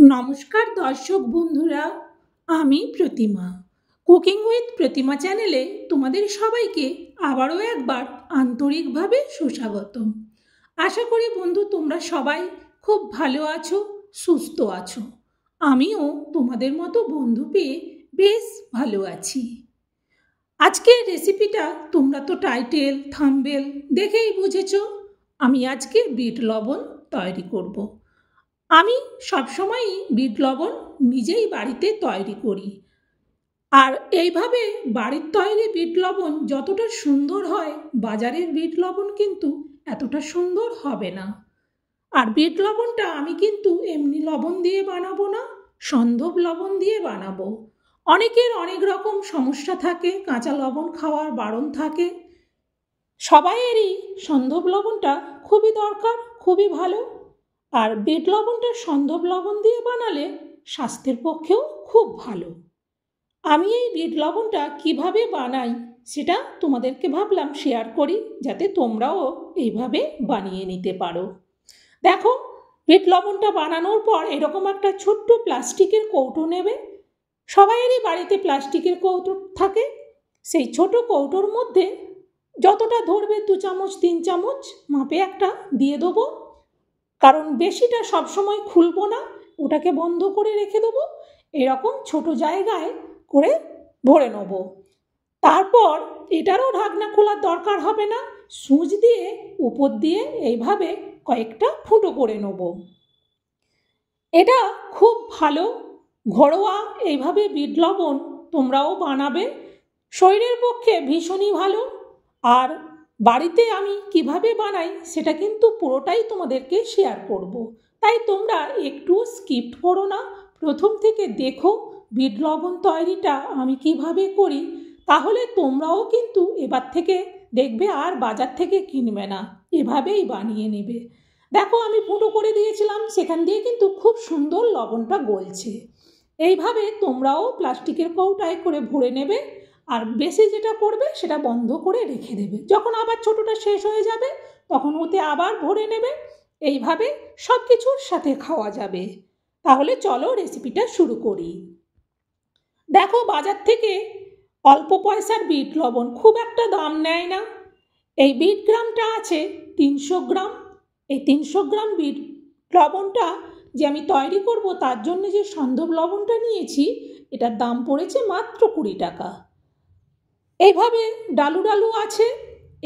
নমস্কার দর্শক বন্ধুরা, আমি প্রতিমা। কুকিং উইথ প্রতিমা চ্যানেলে তোমাদের সবাইকে আবারও একবার আন্তরিকভাবে সুস্বাগত। আশা করি বন্ধু তোমরা সবাই খুব ভালো আছো, সুস্থ আছো। আমিও তোমাদের মতো বন্ধু পেয়ে বেশ ভালো আছি। আজকের রেসিপিটা তোমরা তো টাইটেল থাম্বনেল দেখেই বুঝেছ। আমি আজকে বিট লবণ তৈরি করব। আমি সবসময়ই বিট লবণ নিজেই বাড়িতে তৈরি করি, আর এইভাবে বাড়ির তৈরি বিট লবণ যতটা সুন্দর হয় বাজারের বিট লবণ কিন্তু এতটা সুন্দর হবে না। আর বিট লবণটা আমি কিন্তু এমনি লবণ দিয়ে বানাবো না, সন্ধব লবণ দিয়ে বানাবো। অনেকের অনেক রকম সমস্যা থাকে, কাঁচা লবণ খাওয়ার বারণ থাকে। সবাইয়েরই সন্ধব লবণটা খুবই দরকার, খুবই ভালো। আর বিট লবণটা সন্ধব লবণ দিয়ে বানালে স্বাস্থ্যের পক্ষেও খুব ভালো। আমি এই বিট লবণটা কিভাবে বানাই সেটা তোমাদেরকে ভাবলাম শেয়ার করি, যাতে তোমরাও এইভাবে বানিয়ে নিতে পারো। দেখো, বিট লবণটা বানানোর পর এরকম একটা ছোট্ট প্লাস্টিকের কৌটো নেবে। সবাইয়েরই বাড়িতে প্লাস্টিকের কৌটো থাকে। সেই ছোট কৌটোর মধ্যে যতটা ধরবে 2 চামচ 3 চামচ মাপে একটা দিয়ে দেবো, কারণ বেশিটা সবসময় খুলবো না, ওটাকে বন্ধ করে রেখে দেবো। এরকম ছোট জায়গায় করে ভরে নেব। তারপর এটারও ঢাকনা খোলার দরকার হবে না, সুচ দিয়ে উপর দিয়ে এইভাবে কয়েকটা ফুটো করে নেব। এটা খুব ভালো ঘরোয়া এইভাবে বিট লবণ তোমরাও বানাবে, শরীরের পক্ষে ভীষণই ভালো। আর বাড়িতে আমি কিভাবে বানাই সেটা কিন্তু পুরোটাই তোমাদেরকে শেয়ার করব। তাই তোমরা একটু স্কিপ করো না, প্রথম থেকে দেখো বিট লবণ তৈরিটা আমি কিভাবে করি। তাহলে তোমরাও কিন্তু এবার থেকে দেখবে আর বাজার থেকে কিনবে না, এভাবেই বানিয়ে নেবে। দেখো, আমি ফুটো করে দিয়েছিলাম, সেখান দিয়ে কিন্তু খুব সুন্দর লবণটা গলছে। এইভাবে তোমরাও প্লাস্টিকের কৌটায় করে ভরে নেবে। আর বেশি যেটা করবে সেটা বন্ধ করে রেখে দেবে। যখন আবার ছোটোটা শেষ হয়ে যাবে তখন ওতে আবার ভরে নেবে। এইভাবে সব কিছুর সাথে খাওয়া যাবে। তাহলে চলো রেসিপিটা শুরু করি। দেখো, বাজার থেকে অল্প পয়সার বিট লবণ, খুব একটা দাম নেয় না। এই বিট গ্রামটা আছে 300 গ্রাম। এই 300 গ্রাম বিট লবণটা যে আমি তৈরি করব তার জন্য যে সন্ধব লবণটা নিয়েছি, এটার দাম পড়েছে মাত্র 20 টাকা। এইভাবে ডালু ডালু আছে,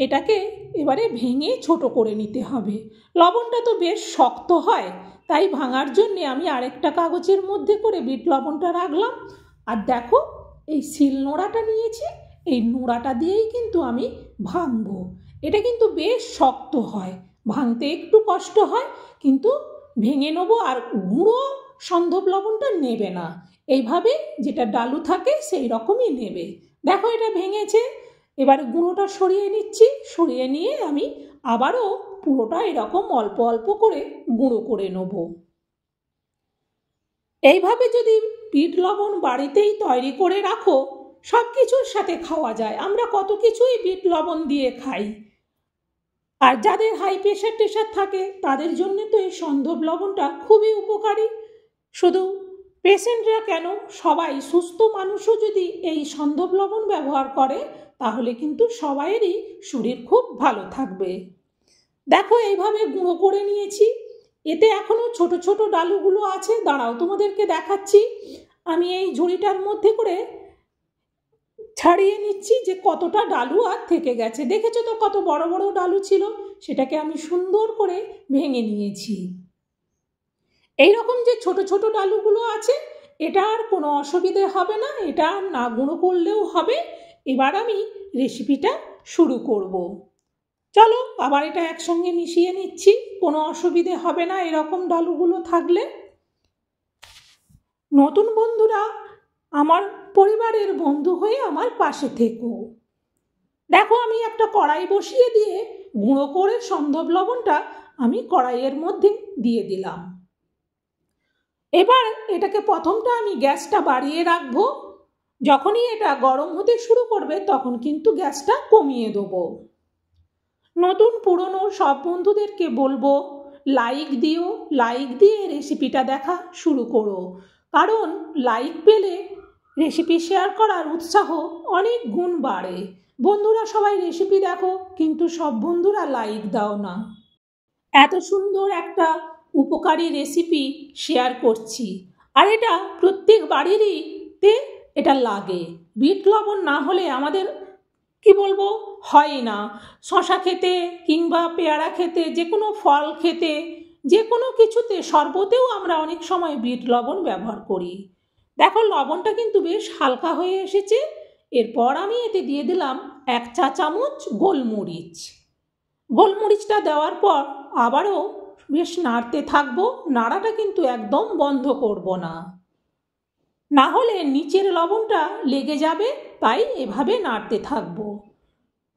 এটাকে এবারে ভেঙে ছোট করে নিতে হবে। লবণটা তো বেশ শক্ত হয়, তাই ভাঙার জন্যে আমি আরেকটা কাগজের মধ্যে করে বিট লবণটা রাখলাম। আর দেখো, এই শিল নোড়াটা নিয়েছি, এই নোড়াটা দিয়েই কিন্তু আমি ভাঙবো। এটা কিন্তু বেশ শক্ত হয়, ভাঙতে একটু কষ্ট হয়, কিন্তু ভেঙে নেবো। আর গুঁড়ো সন্ধব লবণটা নেবে না, এইভাবে যেটা ডালু থাকে সেই রকমই নেবে। দেখো, এটা ভেঙেছে। এবার গুঁড়োটা সরিয়ে নিচ্ছি, সরিয়ে নিয়ে আমি আবারও পুরোটা এরকম অল্প অল্প করে গুঁড়ো করে নেব। এইভাবে যদি বিট লবণ বাড়িতেই তৈরি করে রাখো, সব কিছুর সাথে খাওয়া যায়। আমরা কত কিছুই বিট লবণ দিয়ে খাই। আর যাদের হাই প্রেশার থাকে তাদের জন্য তো এই সন্ধব লবণটা খুবই উপকারী। শুধু পেশেন্টরা কেন, সবাই সুস্থ মানুষও যদি এই সন্ধব লবণ ব্যবহার করে তাহলে কিন্তু সবাইয়েরই শরীর খুব ভালো থাকবে। দেখো, এইভাবে গুঁড়ো করে নিয়েছি। এতে এখনও ছোট ছোট ডালুগুলো আছে, দাঁড়াও তোমাদেরকে দেখাচ্ছি। আমি এই ঝুড়িটার মধ্যে করে ছাড়িয়ে নিচ্ছি যে কতটা ডালু আর থেকে গেছে। দেখেছো তো কত বড় বড় ডালু ছিল, সেটাকে আমি সুন্দর করে ভেঙে নিয়েছি। এইরকম যে ছোট ছোট ডালুগুলো আছে, এটা আর কোনো অসুবিধে হবে না, এটা আর না গুঁড়ো করলেও হবে। এবার আমি রেসিপিটা শুরু করব। চলো, আবার এটা একসঙ্গে মিশিয়ে নিচ্ছি, কোনো অসুবিধে হবে না এরকম ডালুগুলো থাকলে। নতুন বন্ধুরা আমার পরিবারের বন্ধু হয়ে আমার পাশে থেকো। দেখো, আমি একটা কড়াই বসিয়ে দিয়ে গুঁড়ো করে সন্ধব লবণটা আমি কড়াইয়ের মধ্যে দিয়ে দিলাম। এবার এটাকে প্রথমটা আমি গ্যাসটা বাড়িয়ে রাখবো। যখনই এটা গরম হতে শুরু করবে তখন কিন্তু গ্যাসটা কমিয়ে দেবো। নতুন পুরনো সব বন্ধুদেরকে বলবো, লাইক দিও, লাইক দিয়ে রেসিপিটা দেখা শুরু করো, কারণ লাইক পেলে রেসিপি শেয়ার করার উৎসাহ অনেক গুণ বাড়ে। বন্ধুরা সবাই রেসিপি দেখো, কিন্তু সব বন্ধুরা লাইক দাও না। এত সুন্দর একটা উপকারী রেসিপি শেয়ার করছি, আর এটা প্রত্যেক বাড়িরই এটা লাগে। বিট লবণ না হলে আমাদের কি বলবো হয় না। শশা খেতে কিংবা পেয়ারা খেতে, যে কোনো ফল খেতে, যে কোনো কিছুতে, শরবতেও আমরা অনেক সময় বিট লবণ ব্যবহার করি। দেখো লবণটা কিন্তু বেশ হালকা হয়ে এসেছে। এরপর আমি এতে দিয়ে দিলাম 1 চা চামচ গোলমরিচ। গোলমরিচটা দেওয়ার পর আবারও বেশ নাড়তে থাকবো। নাড়াটা কিন্তু একদম বন্ধ করব না, না হলে নিচের লবণটা লেগে যাবে, তাই এভাবে নাড়তে থাকবো।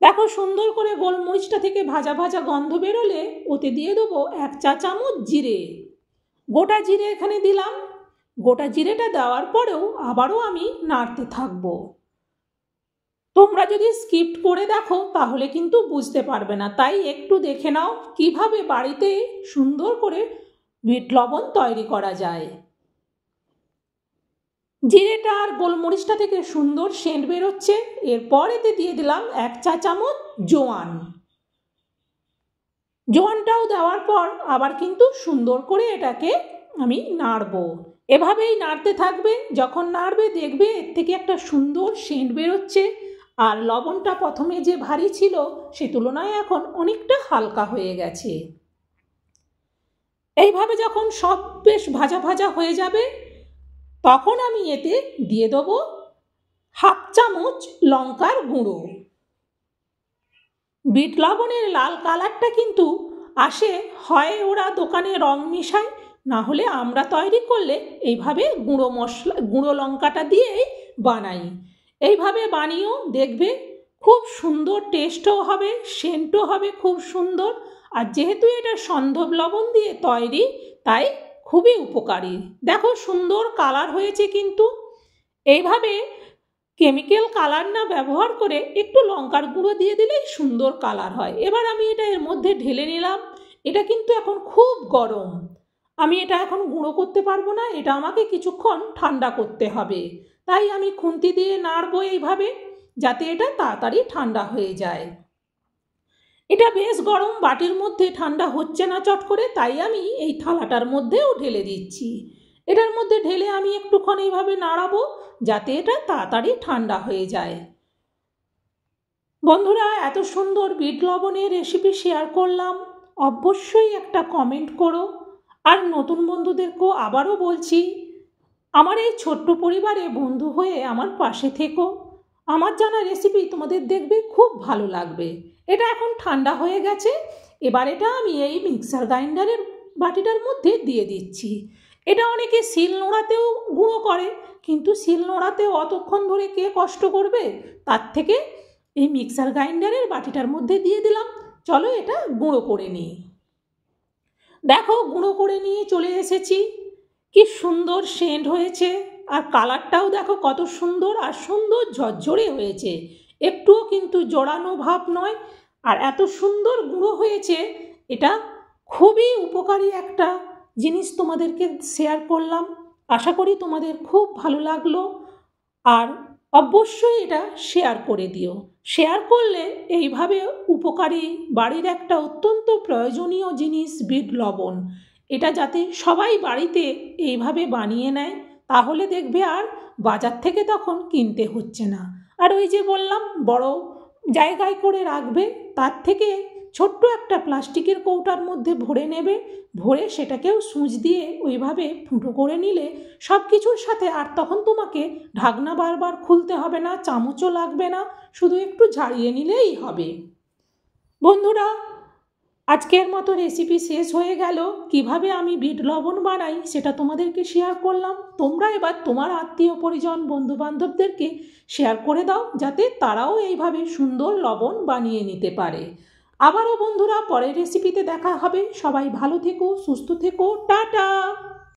দেখো সুন্দর করে গোলমরিচটা থেকে ভাজা ভাজা গন্ধ বেরোলে ওতে দিয়ে দেবো 1 চা চামচ জিরে। গোটা জিরে এখানে দিলাম। গোটা জিরেটা দেওয়ার পরেও আবারও আমি নাড়তে থাকবো। তোমরা যদি স্কিপ করে দেখো তাহলে কিন্তু বুঝতে পারবে না, তাই একটু দেখে নাও কিভাবে বাড়িতে সুন্দর করে বিট লবণ তৈরি করা যায়। জিরেটা আর গোলমরিচটা থেকে সুন্দর সেন্ট বেরোচ্ছে। এরপর এতে দিয়ে দিলাম 1 চা চামচ জোয়ান। জোয়ানটাও দেওয়ার পর আবার কিন্তু সুন্দর করে এটাকে আমি নাড়বো। এভাবেই নাড়তে থাকবে। যখন নাড়বে দেখবে এর থেকে একটা সুন্দর সেন্ট বেরোচ্ছে, আর লবণটা প্রথমে যে ভারী ছিল সে তুলনায় এখন অনেকটা হালকা হয়ে গেছে। এইভাবে যখন সব বেশ ভাজা ভাজা হয়ে যাবে তখন আমি এতে দিয়ে দেবো 1/2 চামচ লঙ্কার গুঁড়ো। বিট লবণের লাল কালারটা কিন্তু আসে, হয় ওরা দোকানে রং মিশায়, না হলে আমরা তৈরি করলে এইভাবে গুঁড়ো লঙ্কাটা দিয়েই বানাই। এইভাবে বানিয়েও দেখবে খুব সুন্দর টেস্টও হবে, সেন্টও হবে খুব সুন্দর। আর যেহেতু এটা সন্ধব লবণ দিয়ে তৈরি, তাই খুবই উপকারী। দেখো সুন্দর কালার হয়েছে, কিন্তু এইভাবে কেমিক্যাল কালার না ব্যবহার করে একটু লঙ্কার গুঁড়ো দিয়ে দিলেই সুন্দর কালার হয়। এবার আমি এটা এর মধ্যে ঢেলে নিলাম। এটা কিন্তু এখন খুব গরম, আমি এটা এখন গুঁড়ো করতে পারবো না, এটা আমাকে কিছুক্ষণ ঠান্ডা করতে হবে। তাই আমি খুন্তি দিয়ে নাড়বো এইভাবে, যাতে এটা তাড়াতাড়ি ঠান্ডা হয়ে যায়। এটা বেশ গরম, বাটির মধ্যে ঠান্ডা হচ্ছে না চট করে, তাই আমি এই থালাটার মধ্যেও ঢেলে দিচ্ছি। এটার মধ্যে ঢেলে আমি একটুক্ষণ এইভাবে নাড়াবো, যাতে এটা তাড়াতাড়ি ঠান্ডা হয়ে যায়। বন্ধুরা এত সুন্দর বিট লবণের রেসিপি শেয়ার করলাম, অবশ্যই একটা কমেন্ট করো। আর নতুন বন্ধুদেরকেও আবারও বলছি, আমার এই ছোট্ট পরিবারে বন্ধু হয়ে আমার পাশে থেকো। আমার জানা রেসিপি তোমাদের দেখবে খুব ভালো লাগবে। এটা এখন ঠান্ডা হয়ে গেছে। এবার এটা আমি এই মিক্সার গ্রাইন্ডারের বাটিটার মধ্যে দিয়ে দিচ্ছি। এটা অনেকে শিল নোড়াতেও গুঁড়ো করে, কিন্তু শিল নোড়াতেও অতক্ষণ ধরে কে কষ্ট করবে, তার থেকে এই মিক্সার গ্রাইন্ডারের বাটিটার মধ্যে দিয়ে দিলাম। চলো এটা গুঁড়ো করে নিই। দেখো গুঁড়ো করে নিয়ে চলে এসেছি। কি সুন্দর সেন্ট হয়েছে, আর কালারটাও দেখো কত সুন্দর, আর সুন্দর ঝরঝরে হয়েছে, একটুও কিন্তু জড়ানো ভাব নয়। আর এত সুন্দর গুঁড়ো হয়েছে, এটা খুবই উপকারী একটা জিনিস তোমাদেরকে শেয়ার করলাম। আশা করি তোমাদের খুব ভালো লাগলো, আর অবশ্যই এটা শেয়ার করে দিও। শেয়ার করলে এইভাবে উপকারী বাড়ির একটা অত্যন্ত প্রয়োজনীয় জিনিস বিট লবণ, এটা যাতে সবাই বাড়িতে এইভাবে বানিয়ে নেয়, তাহলে দেখবে আর বাজার থেকে তখন কিনতে হচ্ছে না। আর ওই যে বললাম বড় জায়গায় করে রাখবে, তার থেকে ছোট্ট একটা প্লাস্টিকের কৌটার মধ্যে ভরে নেবে, ভরে সেটাকেও সূচ দিয়ে ওইভাবে ফুটো করে নিলে সব কিছুর সাথে আর তখন তোমাকে ঢাকনা বারবার খুলতে হবে না, চামচও লাগবে না, শুধু একটু ঝাড়িয়ে নিলেই হবে। বন্ধুরা আজকের মতো রেসিপি শেষ হয়ে গেল। কিভাবে আমি বিট লবণ বানাই সেটা তোমাদেরকে শেয়ার করলাম। তোমরা এবার তোমার আত্মীয় পরিজন বন্ধু বান্ধবদেরকে শেয়ার করে দাও, যাতে তারাও এইভাবে সুন্দর লবণ বানিয়ে নিতে পারে। আবারও বন্ধুরা পরের রেসিপিতে দেখা হবে। সবাই ভালো থেকো, সুস্থ থেকো, টাটা।